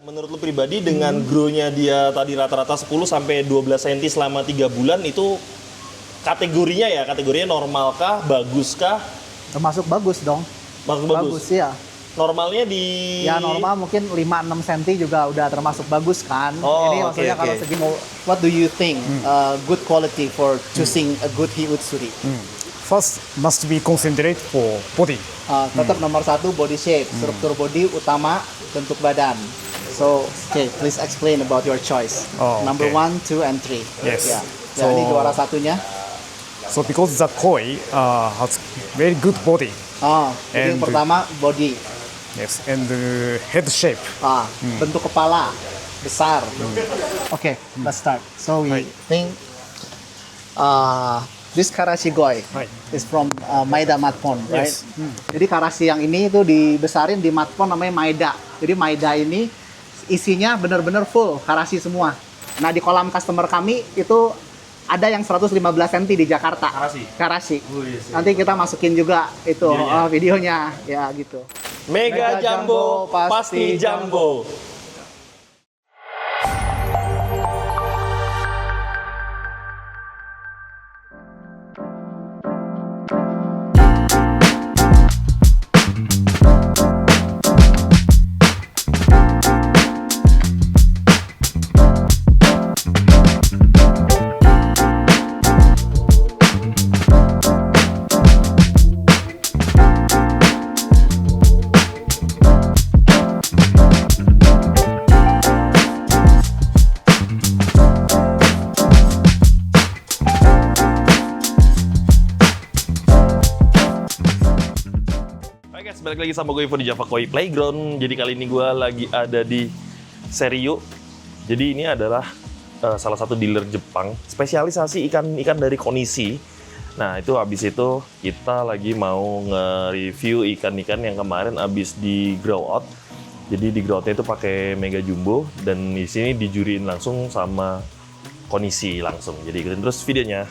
Menurut lu pribadi dengan grow-nya dia tadi rata-rata 10 sampai 12 cm selama 3 bulan itu kategorinya normal kah, bagus kah? Termasuk bagus dong. Bagus. Ya. Normalnya di Ya normal mungkin 5-6 cm juga udah termasuk bagus kan. Ini maksudnya kalau segi What do you think good quality for choosing a good Hi Utsuri? First, must be concentrate for body. Tetap nomor satu body shape, struktur body utama bentuk badan. So, please explain about your choice. Number 1, 2, and 3. Yes. Yeah. Jadi juara satunya. So because the koi has very good body. Jadi yang pertama body. Yes, and the head shape. Bentuk kepala besar. Okay, let's start. So we Think this Karashi Goi is from Maeda Matpon, right? Yes. Jadi Karashi yang ini itu dibesarin di Matpon namanya Maeda. Jadi Maeda ini isinya benar-benar full Karashi semua. Nah di kolam customer kami itu ada yang 115 cm di Jakarta. Karashi. Nanti kita masukin juga itu videonya ya gitu. Mega Jumbo pasti Jumbo. Balik lagi sama gue Ivo di Java Koi Playground. Jadi kali ini gue lagi ada di Seiryu. Jadi ini adalah salah satu dealer Jepang spesialisasi ikan-ikan dari kondisi. Nah itu habis itu kita lagi mau nge-review ikan-ikan yang kemarin habis di grow out. Jadi di grow outnya itu pakai Mega Jumbo dan di sini dijuriin langsung sama kondisi langsung. Jadi ikutin terus videonya.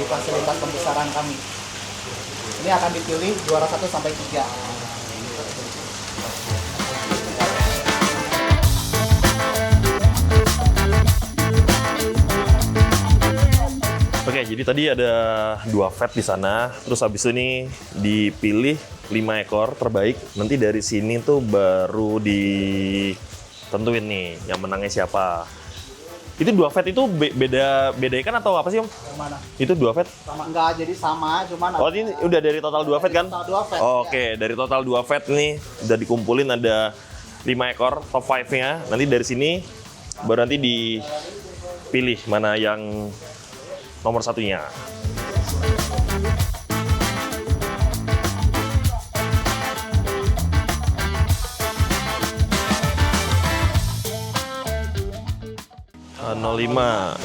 Fasilitas pembesaran kami. Ini akan dipilih juara 1 sampai 3. Oke, jadi tadi ada 2 vet di sana, terus habis ini dipilih 5 ekor terbaik. Nanti dari sini tuh baru ditentuin nih yang menangnya siapa. Itu 2 vet itu beda ikan atau apa sih, Om? Yang mana? Itu 2 vet? Sama enggak, jadi sama, cuman ini udah dari total 2 vet kan? Total 2 vet. Oke, dari total 2 vet nih udah dikumpulin ada 5 ekor top 5-nya. Nanti dari sini baru nanti dipilih mana yang nomor satunya.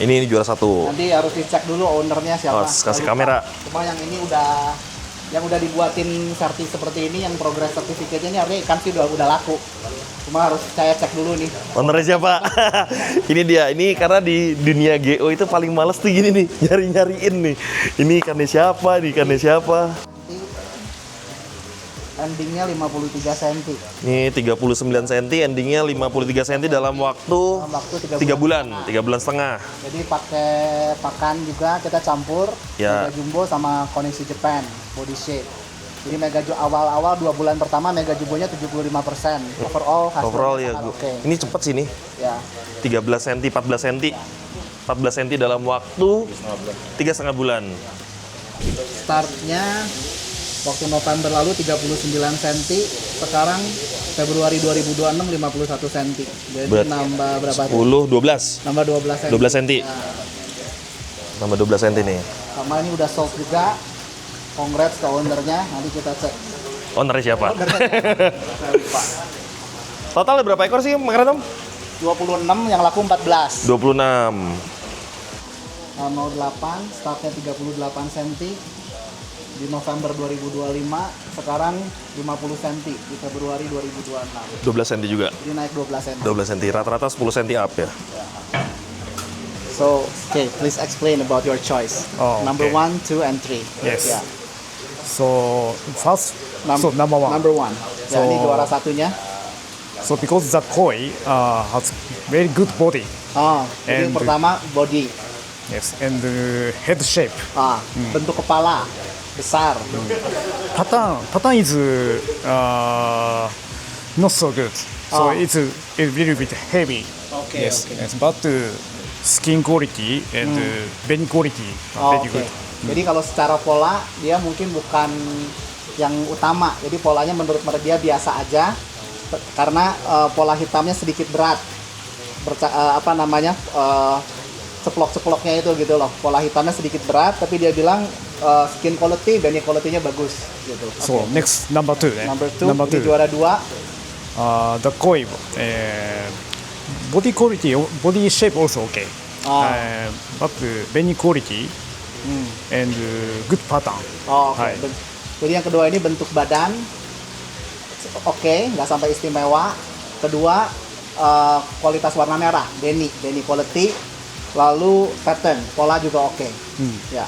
Ini juara 1. Nanti harus dicek dulu ownernya siapa. Kasih kamera. Cuma yang ini udah dibuatin serti seperti ini, yang progress certificate-nya ini artinya ikan sih udah laku. Cuma harus saya cek dulu nih. Ownernya siapa? Ini dia. Ini karena di dunia GO itu paling males tuh gini nih, nyariin nih. Ini ikannya siapa? Endingnya 53 cm. Ini 39 cm, endingnya 53 cm dalam waktu 3 bulan, 3 bulan setengah. Jadi pakai pakan juga kita campur Mega Jumbo sama kondisi Japan body shape. Jadi Mega Jumbo awal-awal 2 bulan pertama Mega Jumbonya 75%. Overall ya. Okay. Ini cepet sih nih. Ya. 13 cm, 14 cm. 14 cm dalam waktu 3,5 bulan. Startnya waktu November lalu 39 cm, sekarang Februari 2026 51 cm. Jadi nambah berapa? 10, 12. Nambah 12 cm. 12 cm. Ya. Nambah 12 cm nih. Sama ini udah sold juga. Congrats ke ownernya, nanti kita cek. Ownernya siapa? Ownernya saya lupa. Total berapa ekor sih kemarin Om? 26, yang laku 14. 26. Tahun 08, startnya 38 cm. Di November 2025, sekarang 50 cm di Februari 2026. 12 cm juga. Jadi naik 12 cm. 12 cm. Rata-rata 10 cm up ya. So, okay, please explain about your choice. Oh, Number okay. 1, 2, and 3. Yes. Yeah. So first, number one. Number 1. Ya, ini So- juara satunya. So because the koi has very good body, Oh, jadi yang And- pertama body. yes, and head shape. Bentuk kepala besar. Pattern is not so good. So Ah. it's a little bit heavy. Okay, yes, okay. yes, but skin quality and vein quality are Oh, very oke. good. Jadi kalau secara pola dia mungkin bukan yang utama. Jadi polanya menurut dia biasa aja karena pola hitamnya sedikit berat. Ceplok-ceploknya itu gitu loh. Pola hitamnya sedikit berat tapi dia bilang skin quality, bony quality-nya bagus gitu. So Oke. next number two. Number 2, Number ini two. juara 2. The koi body quality, body shape also okay. But vein quality and good pattern. Oh, oke. Hai. Jadi yang kedua ini bentuk badan oke, nggak sampai istimewa. Kedua kualitas warna merah, Benny quality. Lalu pattern, pola juga oke. Ya,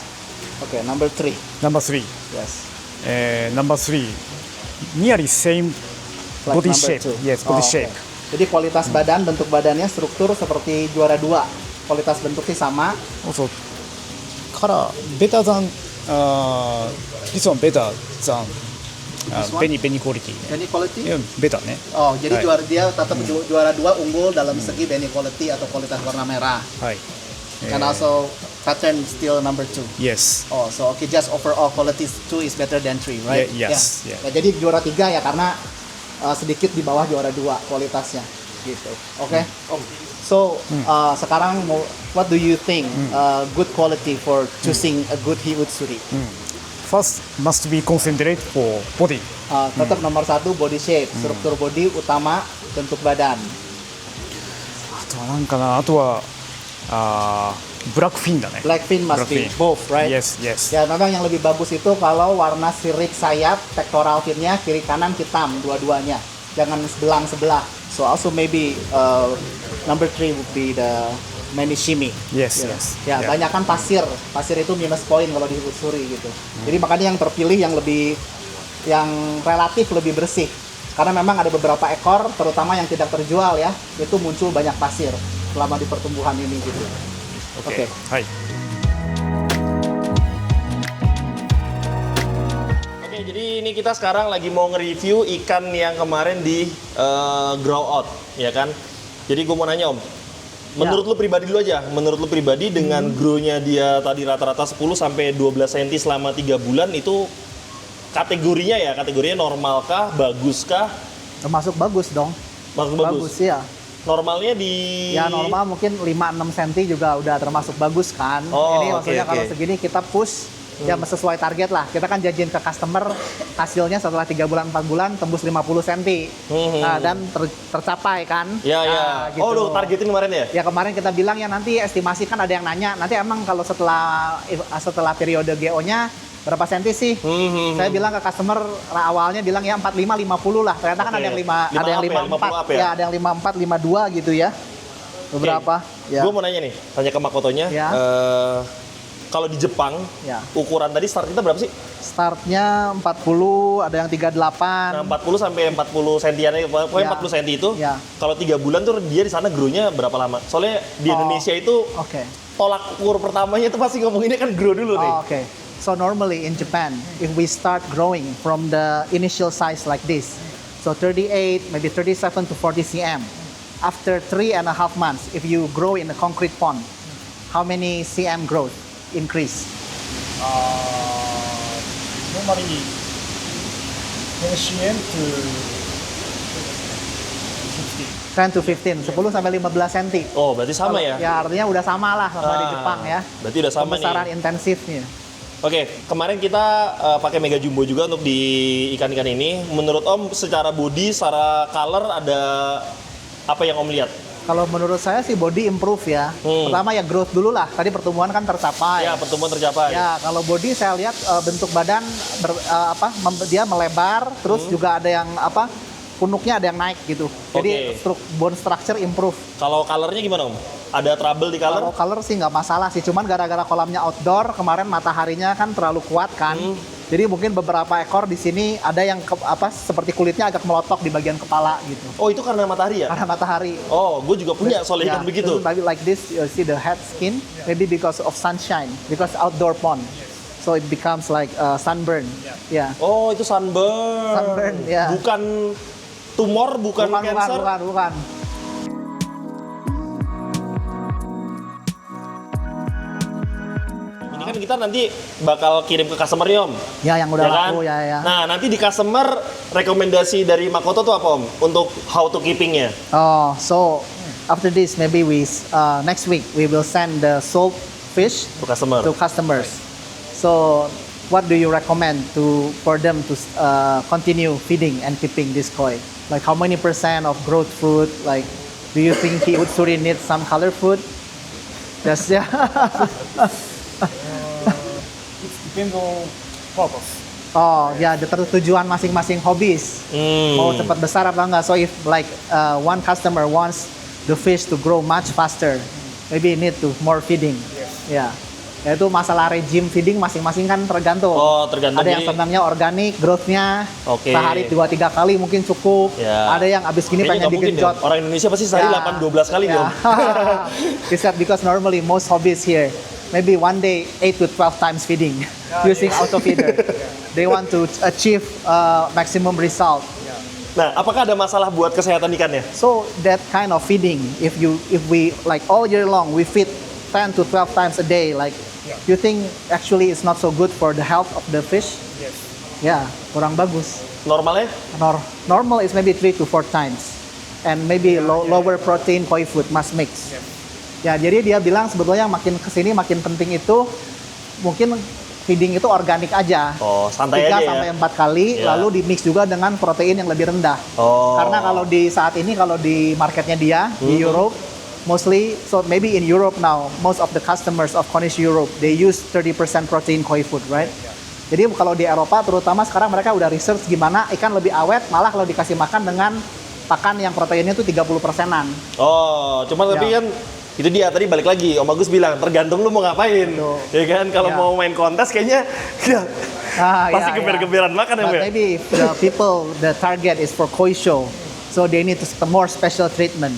oke. Number 3, Number three. yes. Number three, nearly same Like body number shape. 2. Yes, body Oh, oke. shape. Jadi kualitas badan, bentuk badannya, struktur seperti juara 2. Kualitas bentuknya sama. Also, color better than this one better than This one? Benny quality. Benny quality? Yeah, better ne. Oh, jadi Hai. juara dia tetap juara 2 unggul dalam segi Benny quality atau kualitas warna merah. Hai. And also pattern still number 2. Yes. Oh, so okay, just overall quality 2 is better than 3, right? Yes, Yeah. yeah. Nah, jadi juara 3 ya karena sedikit di bawah juara 2 kualitasnya, gitu. Oke. So sekarang what do you think good quality for choosing a good Hiutsuri? First must be concentrate for body. Tetap nomor 1 body shape, struktur body utama, bentuk badan. あとはなんかな、あとはブラックフィンだね。 Black fin must be Black fin. both, right? Yes, yes. Ya, memang yang lebih bagus itu kalau warna sirip sayap, pectoral finnya kiri kanan hitam dua-duanya. Jangan sebelah. So also maybe number 3 would be the Menishimi. Yes, Ya. yes. Ya, Yeah. banyak kan pasir. Pasir itu minus poin kalau di Utsuri gitu. Jadi makanya yang terpilih yang relatif lebih bersih. Karena memang ada beberapa ekor, terutama yang tidak terjual ya, itu muncul banyak pasir selama di pertumbuhan ini gitu. Oke. はい。 Oke, jadi ini kita sekarang lagi mau nge-review ikan yang kemarin di grow out, ya kan? Jadi gue mau nanya Om, menurut lu pribadi dulu aja, menurut lu pribadi dengan grow-nya dia tadi rata-rata 10 sampai 12 cm selama 3 bulan itu kategorinya normalkah, baguskah? Termasuk bagus dong. Maksud bagus. ya. Normalnya di Ya normal mungkin 5-6 cm juga udah termasuk bagus kan. Oh, Ini oke, maksudnya kalau oke. segini kita push ya sesuai target lah. Kita kan janjiin ke customer hasilnya setelah 3 bulan 4 bulan tembus 50 cm. Nah, dan tercapai kan. Ya, ya. Nah, gitu. Oh, lu targetin kemarin ya? Ya kemarin kita bilang ya nanti estimasi kan ada yang nanya. Nanti emang kalau setelah periode GO-nya berapa senti sih? Saya bilang ke customer awalnya bilang ya 45 50 lah. Ternyata kan Oke. ada yang 5 ada yang up ya, 54 50 up ya? ya, ada yang 54 52 gitu ya. Beberapa ya. Gue mau nanya nih, tanya ke Makotonya. Ya. Kalau di Jepang, Ya. ukuran tadi start kita berapa sih? Startnya 40, ada yang 38. Nah, 40 sampai 40 sentian, pokoknya Ya. 40 cm itu. Ya. Kalau 3 bulan tuh dia di sana grow-nya berapa lama? Soalnya di Oh. Indonesia itu Oke. tolak ukur pertamanya itu pasti ngomonginnya kan grow dulu nih. Oh, okay. So normally in Japan, if we start growing from the initial size like this, so 38, maybe 37 to 40 cm, after 3.5 months, if you grow in a concrete pond, how many cm growth increase? normally 10 cm to 10 to 15, 10 sampai 15 cm. Oh, berarti sama ya? Ya artinya udah sama lah sama di Jepang ya. Berarti udah sama Pembesaran nih. intensifnya. Oke, kemarin kita pakai Mega Jumbo juga untuk di ikan-ikan ini. Menurut Om, secara body, secara color ada apa yang Om lihat? Kalau menurut saya sih body improve ya. Pertama ya growth dulu lah. Tadi pertumbuhan kan tercapai. Ya, pertumbuhan tercapai. Ya, kalau body saya lihat bentuk badan dia melebar, terus juga ada yang punuknya ada yang naik gitu. Jadi bone structure improve. Kalau colornya gimana Om? Ada trouble di color? Kalau color sih nggak masalah sih, cuman gara-gara kolamnya outdoor kemarin mataharinya kan terlalu kuat kan. Jadi mungkin beberapa ekor di sini ada yang seperti kulitnya agak melotok di bagian kepala gitu. Oh, itu karena matahari ya? Karena matahari. Oh, gue juga punya soal ikan begitu. Maybe like this, you see the head skin, maybe because of sunshine, because outdoor pond. So it becomes like sunburn. Yeah. Oh, itu sunburn. Sunburn, ya. Bukan tumor, bukan cancer. Bukan. Ini kan kita nanti bakal kirim ke customer Om. Ya, yang udah Ya kan? laku ya. Nah, nanti di customer rekomendasi dari Makoto tuh apa Om? Untuk how to keepingnya? Oh, so after this maybe next week we will send the sold fish Untuk customer. to customers. So what do you recommend for them to continue feeding and keeping this koi? Like how many % of growth food? Like do you think he would really need some color food? Yes, yeah. it depends on purpose. Oh ya, tujuan masing-masing hobis. Mau cepat besar apa enggak? So if like one customer wants the fish to grow much faster, maybe need to more feeding. Ya. Ya itu masalah regime feeding masing-masing kan tergantung. Oh, tergantung. Ada yang senangnya organik, growth-nya sehari 2-3 kali mungkin cukup. Ya. Ada yang abis gini Kayaknya pengen nggak mungkin digenjot. ya. Orang Indonesia pasti sehari 8-12 kali Om. He said because normally most hobbies here, maybe one day 8 to 12 times feeding using auto feeder. They want to achieve maximum result. Nah, apakah ada masalah buat kesehatan ikannya? So that kind of feeding, if we like all year long we feed 10 to 12 times a day, like you think actually it's not so good for the health of the fish? Yes. Ya, kurang bagus. Normalnya? Normal is maybe 3 to 4 times, and maybe lower protein koi food must mix. Ya, jadi dia bilang sebetulnya makin kesini makin penting itu mungkin feeding itu organik aja. Oh, santai aja 3 sampai 4 kali, Ya. lalu di mix juga dengan protein yang lebih rendah. Oh. Karena kalau di saat ini kalau di marketnya dia di Europe, mostly, so maybe in Europe now, most of the customers of Cornish Europe, they use 30% protein koi food, right? Jadi kalau di Eropa terutama sekarang mereka udah research gimana ikan lebih awet, malah kalau dikasih makan dengan pakan yang proteinnya itu 30%-an. Oh, cuma tapi kan itu dia tadi balik lagi Om Agus bilang tergantung lu mau ngapain. Betul. Ya kan kalau Ya. mau main kontes kayaknya ya, pasti keber-keberan makan ya, But Mbak? maybe if the people, the target is for koi show, so they need to more special treatment.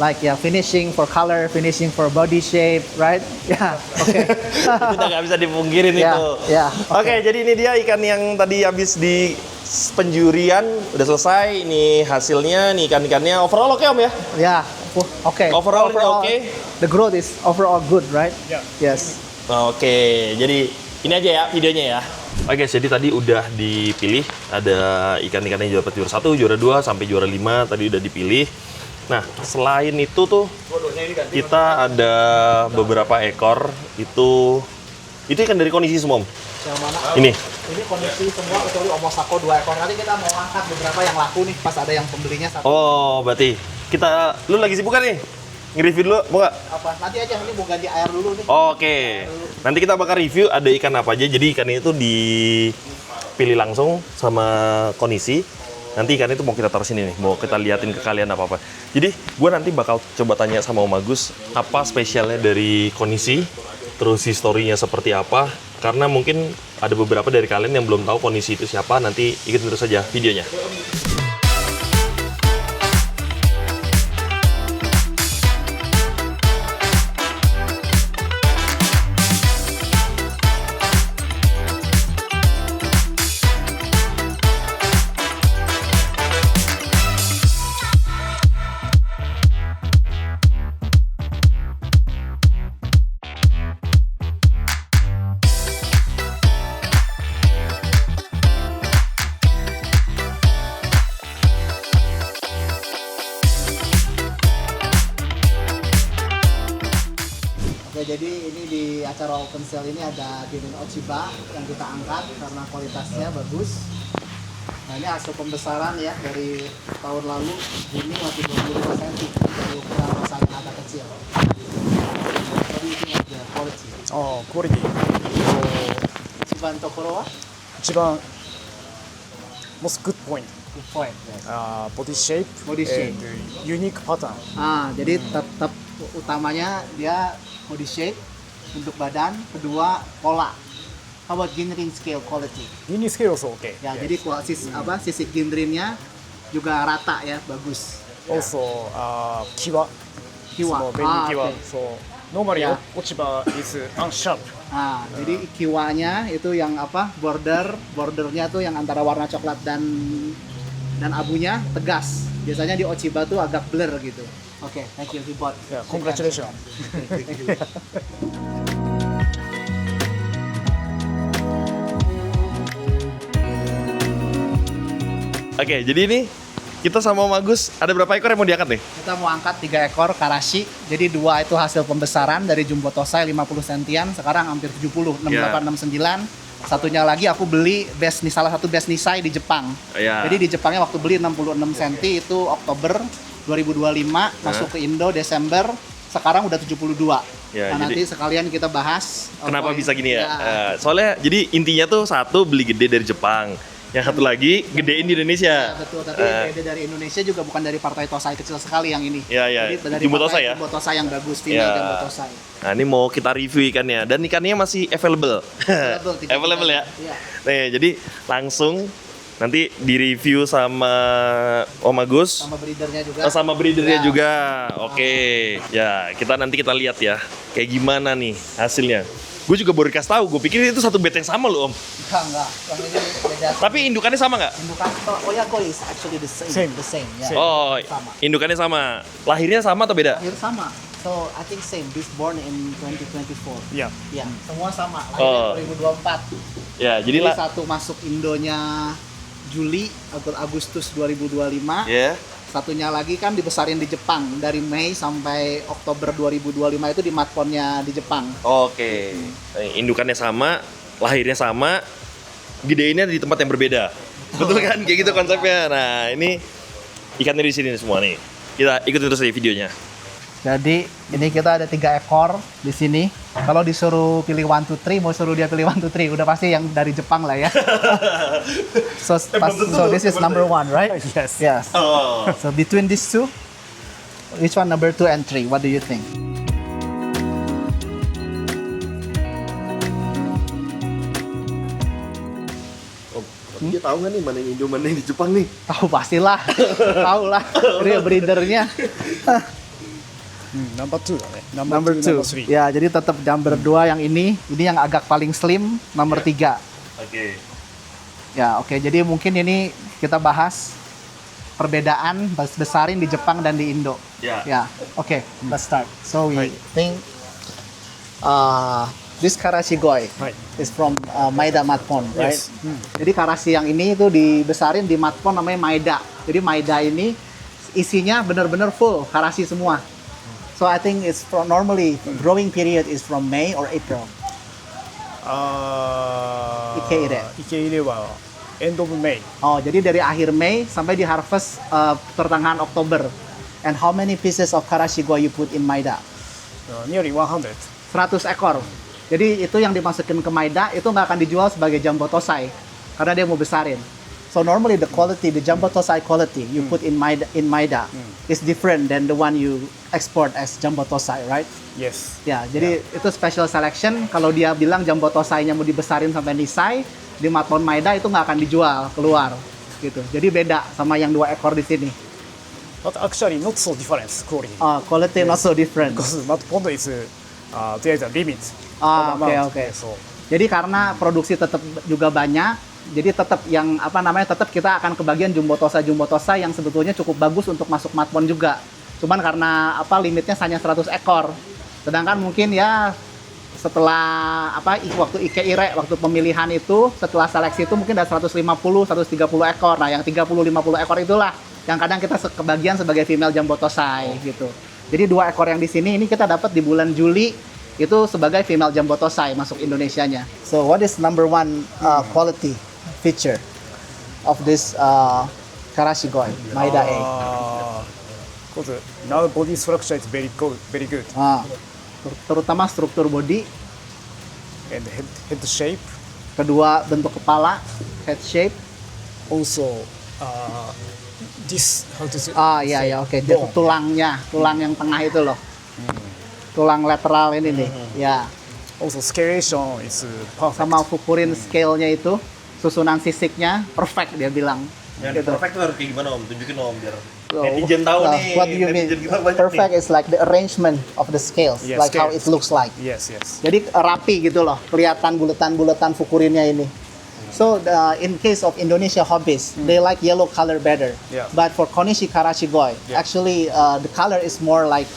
Like finishing for color, finishing for body shape, right? Ya, oke. Itu udah nggak bisa dipungkirin Ya, itu. ya, Oke, jadi ini dia ikan yang tadi habis di penjurian udah selesai. Ini hasilnya, nih ikan-ikannya overall oke Om ya? Ya, oke. Overall ini oke? The growth is overall good, right? Yeah. Yes. Oke, jadi ini aja ya videonya ya. Oke, jadi tadi udah dipilih ada ikan-ikan yang dapat juara 1, juara 2 sampai juara 5 tadi udah dipilih. Nah, selain itu tuh kita ada beberapa ekor itu ikan dari kondisi semua Om. Yang mana? Ini. Ini kondisi semua kecuali Omosako 2 ekor. Nanti kita mau angkat beberapa yang laku nih pas ada yang pembelinya satu. Oh, berarti lu lagi sibuk kan nih? Nge-review dulu, mau nggak? Apa? Nanti aja ini mau ganti air dulu nih. Oke. Nanti kita bakal review ada ikan apa aja. Jadi ikan itu dipilih langsung sama kondisi. Nanti ikan itu mau kita taruh sini nih, mau kita liatin ke kalian apa-apa. Jadi gue nanti bakal coba tanya sama Om Agus apa spesialnya dari kondisi, terus historinya seperti apa. Karena mungkin ada beberapa dari kalian yang belum tahu kondisi itu siapa, nanti ikutin terus saja videonya. jadi ini di acara open sale ini ada Kirin Ochiba yang kita angkat karena kualitasnya bagus. Nah ini hasil pembesaran ya dari tahun lalu, ini masih 25 cm dari ukuran saya yang agak kecil. Jadi ini ada quality. ああ、クオリティ。一番ところは一番 most good point. good point. Yes. Body shape, Body shape. and unique pattern. Jadi tetap utamanya dia body shape, bentuk badan, kedua pola. How about ginrin scale quality? Unique scale also okay. Ya, Yes. jadi sisi ginrinnya juga rata ya, bagus. Also, kiwa. Kiwa. So, very kiwa. Oke. So, normally Ya. Ochiba is unsharp. Nah, jadi kiwanya itu yang bordernya tuh yang antara warna coklat dan abunya tegas. Biasanya di Ochiba tuh agak blur gitu. Oke, thank you, Kibot. Yeah, congratulations. Oke, jadi ini kita sama Om Agus ada berapa ekor yang mau diangkat nih? Kita mau angkat 3 ekor Karashi. Jadi 2 itu hasil pembesaran dari Jumbo Tosai 50 sentian, sekarang hampir 70, 6869. Satunya lagi aku beli salah satu best Nisai di Jepang. Ya. Jadi di Jepangnya waktu beli 66 cm itu Oktober 2025, masuk ke Indo Desember, sekarang udah 72. Ya, Nah, jadi- nanti sekalian kita bahas Kenapa bisa gini ya? Ya. Soalnya jadi intinya tuh satu beli gede dari Jepang, yang satu lagi gedein di Indonesia. Betul, tapi beda dari Indonesia juga bukan dari partai Tosai kecil sekali yang ini. Ya, ya. Jadi dari Jumbo partai Tosai ya? Jumbo Tosai yang bagus, female Ya. Jumbo Tosai. Nah, ini mau kita review ikannya dan ikannya masih available. Available, Available ya. Iya. Nih, jadi langsung nanti di-review sama Om Agus. Sama breedernya juga. Sama breedernya Ya. juga. Oke. Ya, nanti kita lihat ya. Kayak gimana nih hasilnya. Gue juga baru dikasih tahu. Gue pikir itu satu bed yang sama loh, Om. Enggak. Yang ini beda. Tapi indukannya sama nggak? Indukan Oyakoi is actually the same. Same. The same, ya. Oh, Sama. indukannya sama. Lahirnya sama atau beda? Lahir sama. So, I think same. This born in 2024. Yeah. Ya, semua sama. Oh. Lahir 2024. Ya, Jadi jadi satu masuk Indonya Juli atau Agustus 2025. ya. Satunya lagi kan dibesarin di Jepang dari Mei sampai Oktober 2025 itu di matponnya di Jepang. Oke. Indukannya sama, lahirnya sama, gedeinnya di tempat yang berbeda. Betul kan? Kayak gitu konsepnya. Nah, ini ikannya di sini semua nih. Kita ikutin terus di videonya. Jadi ini kita ada 3 ekor di sini. Kalau disuruh pilih 1, 2, 3, mau suruh dia pilih 1, 2, 3, udah pasti yang dari Jepang lah ya. so this is number 1, right? Yes. Yes. Oh. So between these two, which one number 2 and 3? What do you think? Dia tahu nggak nih mana yang Indo, mana yang di Jepang nih? Tahu pastilah, tahu lah. Dia breedernya. Number 2 だね。Number 2. Number 3. Ya, jadi tetap number 2 yang ini yang agak paling slim, nomor 3. Oke. Ya, oke. Jadi mungkin ini kita bahas perbedaan besarin di Jepang dan di Indo. Ya. Ya, oke. Let's start. So we think this Karashi Goi Right. is from Maeda Matpon, right? Yes. Jadi Karashi yang ini itu dibesarin di Matpon namanya Maeda. Jadi Maeda ini isinya benar-benar full Karashi semua. So I think it's normally growing period is from May or April. Ikeire. Ikeire は end of May. Oh, jadi dari akhir Mei sampai di harvest pertengahan Oktober. And how many pieces of Karashi Goi you put in Maeda? Nearly 100. 100 ekor. Jadi itu yang dimasukin ke Maeda itu nggak akan dijual sebagai Jumbo Tosai karena dia mau besarin. So normally the quality, the Jumbo Tosai quality you put in Maeda is different than the one you export as Jumbo Tosai, right? Yes. Ya, jadi itu special selection. Kalau dia bilang Jumbo Tosai-nya mau dibesarin sampai Nisai, di Matpon Maeda itu nggak akan dijual keluar, gitu. Jadi beda sama yang 2 ekor di sini. But actually not so different quality. Quality not so different. Because not pond is there is a limit. Ah, of amount. oke. So Jadi karena produksi tetap juga banyak, jadi tetap yang tetap kita akan kebagian Jumbo Tosa yang sebetulnya cukup bagus untuk masuk Matpon juga. Cuman karena limitnya hanya 100 ekor. Sedangkan mungkin ya setelah waktu Ikeire, waktu pemilihan itu, setelah seleksi itu mungkin ada 150, 130 ekor. Nah, yang 30-50 ekor itulah yang kadang kita kebagian sebagai female Jumbo Tosai gitu. Jadi 2 ekor yang di sini ini kita dapat di bulan Juli Itu sebagai female Jambotosai masuk Indonesianya. So what is number one quality feature of this Karashigoi Maeda A? Because now body structure is very good, very good, Terutama struktur body, and head shape kedua bentuk kepala, head shape. also. This how to say? Iya, oke. Jadi Bone. tulang yang tengah itu loh. Tulang lateral ini nih. Ya, Also scalation is perfect. sama Fukurin scale-nya itu, susunan sisiknya perfect dia bilang. Yang Gitu. perfect tuh harus kayak gimana Om? Tunjukin Om biar So, netizen tahu nih. What do you mean? Netizen kita banyak Perfect nih. is like the arrangement of the scales, Yes, like how scales. it looks like. Yes, yes. Jadi rapi gitu loh, kelihatan buletan-buletan Fukurinnya ini. So in case of Indonesia hobbies, they like yellow color better. Yeah. But for Konishi Karashigoi, Yeah. actually the color is more like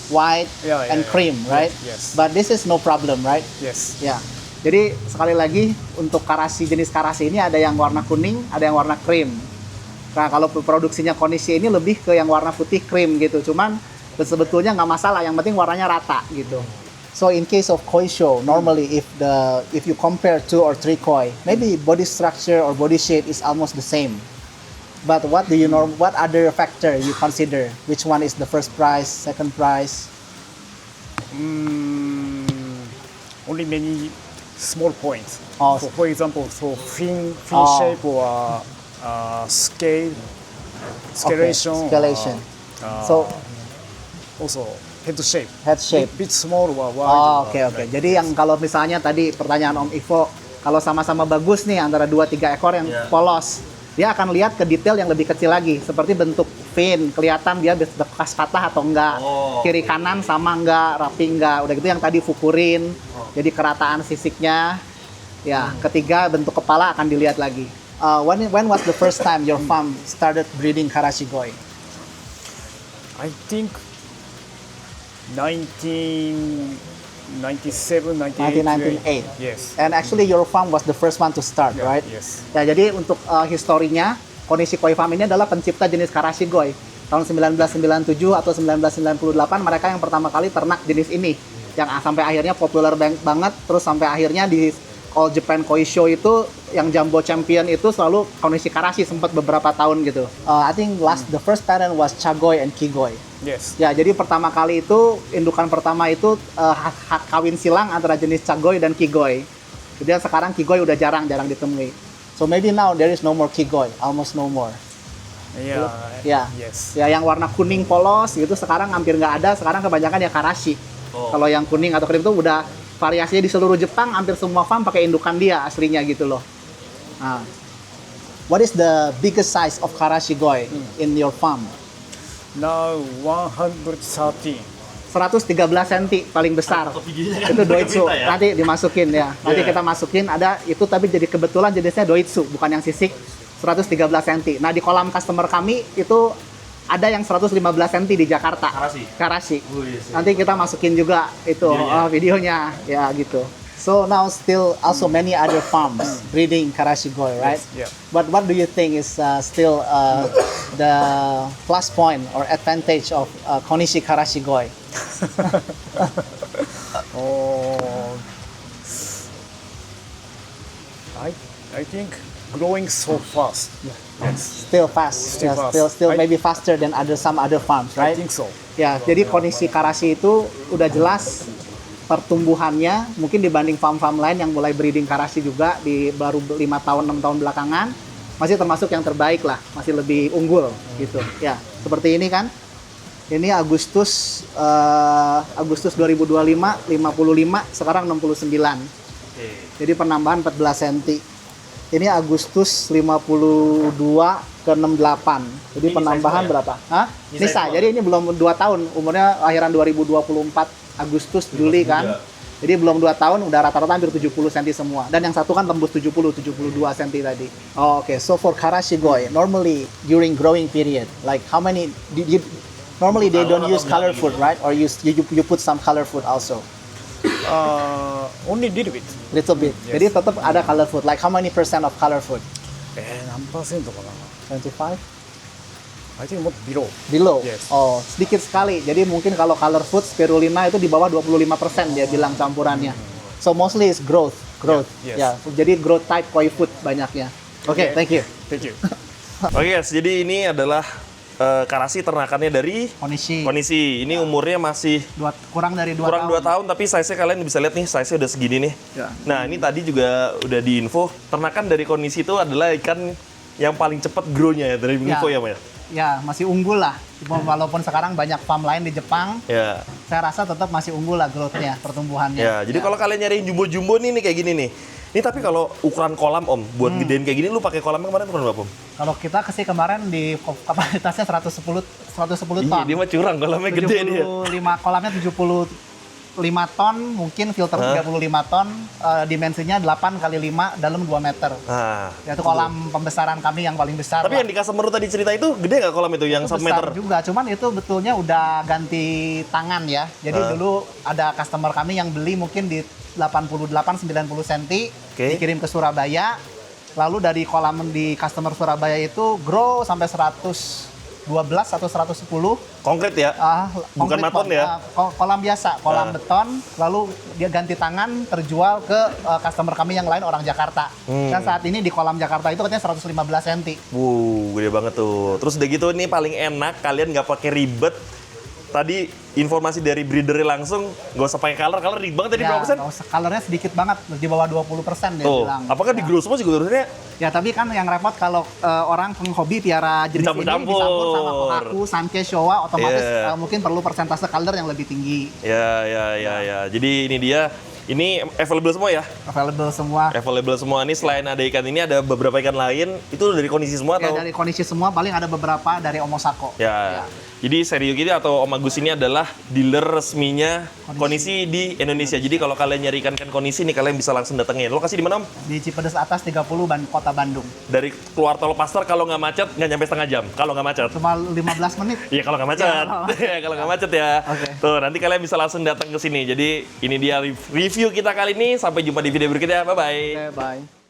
white Yeah, and yeah. cream, right? Yes. But this is no problem, right? Yes. Ya. Jadi sekali lagi untuk karasi jenis karasi ini ada yang warna kuning, ada yang warna krim. Nah kalau produksinya Konishi ini lebih ke yang warna putih krim gitu. Cuman sebetulnya nggak masalah, yang penting warnanya rata gitu. So in case of koi show, normally if you compare 2 or 3 koi, maybe body structure or body shape is almost the same. But what do you know? What other factor you consider? Which one is the first prize, second prize? Only many small points. Oh. For example, so fin Oh. shape or scalation. Scalation. So Also head shape. head shape. Bit small or wide. Oh, oke. Jadi yang kalau misalnya tadi pertanyaan Om Ivo, kalau sama-sama bagus nih antara 2-3 ekor yang Yeah. polos, dia akan lihat ke detail yang lebih kecil lagi, seperti bentuk fin, kelihatan dia bekas patah atau enggak, Oh. kiri kanan sama enggak, rapi enggak, udah gitu yang tadi Fukurin, jadi kerataan sisiknya, ya. Ketiga bentuk kepala akan dilihat lagi. When was the first time your farm started breeding Karashigoi? I think 1997, 1998. Yes. And actually your farm was the first one to start, Yeah, right? yes. Ya, jadi untuk historinya, Konishi Koi Farm ini adalah pencipta jenis Karashigoi. Tahun 1997 atau 1998 mereka yang pertama kali ternak jenis ini. Yang sampai akhirnya populer banget, terus sampai akhirnya di All Japan Koi Show itu yang Jumbo Champion itu selalu Konishi Karashi sempat beberapa tahun gitu. I think the first parent was Chagoi and Kigoi. Yes. Ya, jadi pertama kali itu indukan pertama itu hak kawin silang antara jenis Chagoi dan Kigoi. Jadi sekarang Kigoi udah jarang ditemui. So maybe now there is no more Kigoi, almost no more. Yeah. Ya. Yes. Ya, yang warna kuning polos gitu sekarang hampir nggak ada. Sekarang kebanyakan ya Karashi. Kalau yang kuning atau krim itu udah variasinya di seluruh Jepang, hampir semua farm pakai indukan dia aslinya gitu loh. Nah, what is the biggest size of Karashigoi in your farm? Now 113. 113 cm paling besar. Atau videonya kan Itu Doitsu. kita ya. Nanti dimasukin ya. Nanti Yeah. kita masukin ada itu, tapi jadi kebetulan jenisnya Doitsu, bukan yang sisik 113 cm. Nah, di kolam customer kami itu ada yang 115 cm di Jakarta. Karashi. Oh, yes, yes. Nanti kita masukin juga itu videonya ya gitu. So now still also many other farms breeding Karashigoi, right? Yeah. But what do you think is still the plus point or advantage of Konishi Karashigoi? Oh, I think growing so fast. Yes. Still fast, Still yeah, fast. still maybe faster than some other farms, I right? think so. Ya, jadi kondisi Karashi itu udah jelas pertumbuhannya mungkin dibanding farm-farm lain yang mulai breeding Karashi juga di baru 5 tahun 6 tahun belakangan masih termasuk yang terbaik lah, masih lebih unggul gitu. Ya, seperti ini kan. Ini Agustus 2025 55, sekarang 69. Jadi penambahan 14 cm. Ini Agustus 52 ke 68. Jadi Ini penambahan size berapa? Hah? Ini Ini size size. Jadi ini belum 2 tahun. Umurnya akhiran 2024 Agustus Juli kan. Jadi belum 2 tahun udah rata-rata hampir 70 cm semua. Dan yang satu kan tembus 72 cm tadi. Oh, oke. So for Karashigoi, normally during growing period, like how many normally they don't use color food, right? Or you put some color food also. Only little bit. Little bit. Yes. Jadi tetap ada color food. Like how many percent of color food? 何%かな 25? I think what below. Below. Yes. Oh, sedikit sekali. Jadi mungkin kalau color food spirulina itu di bawah 25% dia bilang campurannya. So mostly is growth. Yeah, yes. Ya, jadi growth type koi food banyaknya. Oke, thank you. Thank you. Oke guys, jadi ini adalah karasi ternakannya dari Kondisi kondisi. Ini umurnya masih kurang dari 2 kurang tahun. 2 tahun, tapi size-nya kalian bisa lihat nih, size-nya udah segini nih. Ya. Nah, ini tadi juga udah diinfo, ternakan dari kondisi itu adalah ikan yang paling cepat grow-nya ya, dari info ya, Maya? Ya, masih unggul lah. Walaupun sekarang banyak farm lain di Jepang, Ya. saya rasa tetap masih unggul lah growth-nya, pertumbuhannya. Ya, jadi kalau kalian nyari yang jumbo-jumbo nih kayak gini nih. Ini tapi kalau ukuran kolam Om, buat gedein kayak gini lu pakai kolamnya kemarin ukuran berapa Om? Kalau kita kesini kemarin di kapasitasnya 110 Iya, ton. dia mah curang, kolamnya gede dia. 75 kolamnya 75 ton, mungkin filter 35 ton, dimensinya 8 kali 5 dalam 2 meter. Nah, Yaitu kolam pembesaran kami yang paling besar. tapi yang di customer lu tadi cerita itu gede nggak kolam itu yang 1 besar meter? juga, cuman itu betulnya udah ganti tangan ya. Jadi dulu ada customer kami yang beli mungkin di 88-90 cm, Oke. dikirim ke Surabaya. Lalu dari kolam di customer Surabaya itu grow sampai 112 atau 110. Konkret ya? Bukan Konkret maton pond. ya? Kolam biasa, kolam beton. Lalu dia ganti tangan, terjual ke customer kami yang lain orang Jakarta. Dan saat ini di kolam Jakarta itu katanya 115 cm. Gede banget tuh. Terus udah gitu ini paling enak, kalian nggak pakai ribet. Tadi informasi dari breedernya langsung, nggak usah pakai color ribet banget tadi berapa persen? Colornya sedikit banget, di bawah 20% dia Tuh, bilang. apakah di grow semua juga harusnya? Ya tapi kan yang repot kalau orang penghobi piara jenis ini Dicampur-campur. dicampur sama Kohaku, Sanke, Showa, otomatis Yeah. mungkin perlu persentase color yang lebih tinggi. Ya. Jadi ini dia. Ini available semua ya? Available semua. Available semua. Ini selain ada ikan ini, ada beberapa ikan lain. Itu dari kondisi semua Ya, atau? dari kondisi semua, paling ada beberapa dari Omosako. Ya. Jadi Serio Kitty atau Om Agus ini adalah dealer resminya kondisi di Indonesia. Jadi kalau kalian nyari ikan kondisi nih, kalian bisa langsung datengin. Lokasi di mana Om? Di Cipedes Atas 30, Kota Bandung. Dari keluar tol Pasar kalau nggak macet, nggak nyampe setengah jam. Kalau nggak macet. Cuma 15 menit. Iya kalau nggak macet. Kalau nggak macet ya. Oke. Tuh nanti kalian bisa langsung datang ke sini. Jadi ini dia review kita kali ini. Sampai jumpa di video berikutnya. Bye-bye. Oke, bye.